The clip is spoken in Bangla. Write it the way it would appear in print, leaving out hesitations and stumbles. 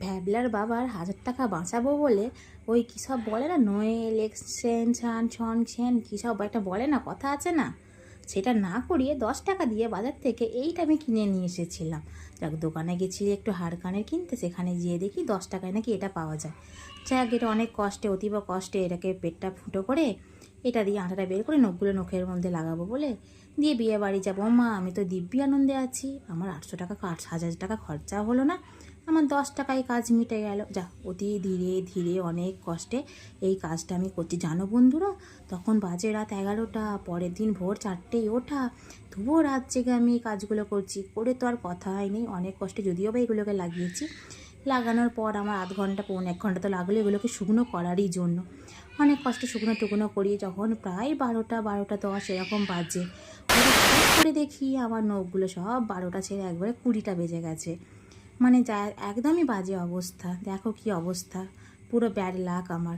ভ্যাবলার বাবার 1,000 টাকা বাঁচাবো বলে ওই কী সব বলে না, নোয়েল এক্সচেঞ্জ ছান ছন ছেন কী সব একটা বলে না, কথা আছে না, সেটা না করিয়ে 10 টাকা দিয়ে বাজার থেকে এইটা আমি কিনে নিয়ে এসেছিলাম। যাক, দোকানে গেছি একটু হাড় কানের কিনতে, সেখানে গিয়ে দেখি 10 টাকায় নাকি এটা পাওয়া যায়। যাক, এটা অনেক কষ্টে, অতীব কষ্টে এটাকে পেটটা ফুটো করে এটা দিয়ে আঠাটা বের করে নখগুলো নখের মধ্যে লাগাবো বলে দিয়ে বিয়ে বাড়ি যাবো। মা, আমি তো দিব্যি আনন্দে আছি, আমার 800 টাকা 1,000 টাকা খরচা হলো না, আমার 10 টাকায় কাজ মিটে গেল। যা, অতি ধীরে ধীরে অনেক কষ্টে এই কাজটা আমি করছি, জানো বন্ধুরা। তখন বাজে রাত 11টা, পরের দিন ভোর 4টেই ওঠা, তবুও রাত জেগে আমি এই কাজগুলো করছি, করে তো আর কথাই নেই। অনেক কষ্টে যদিও বা এগুলোকে লাগিয়েছি, লাগানোর পর আমার আধ ঘন্টা 1.25 ঘন্টা তো লাগলো এগুলোকে শুকনো করারই জন্য। অনেক কষ্টে শুকনো টুকনো করি, যখন প্রায় 12টা 10 এরকম বাজে, হঠাৎ করে দেখি আমার নখগুলো সব 12টা ছেড়ে একবারে 20টা বেজে গেছে। মানে যা একদমই বাজে অবস্থা, দেখো কি অবস্থা, পুরো ব্যাড লাক আমার।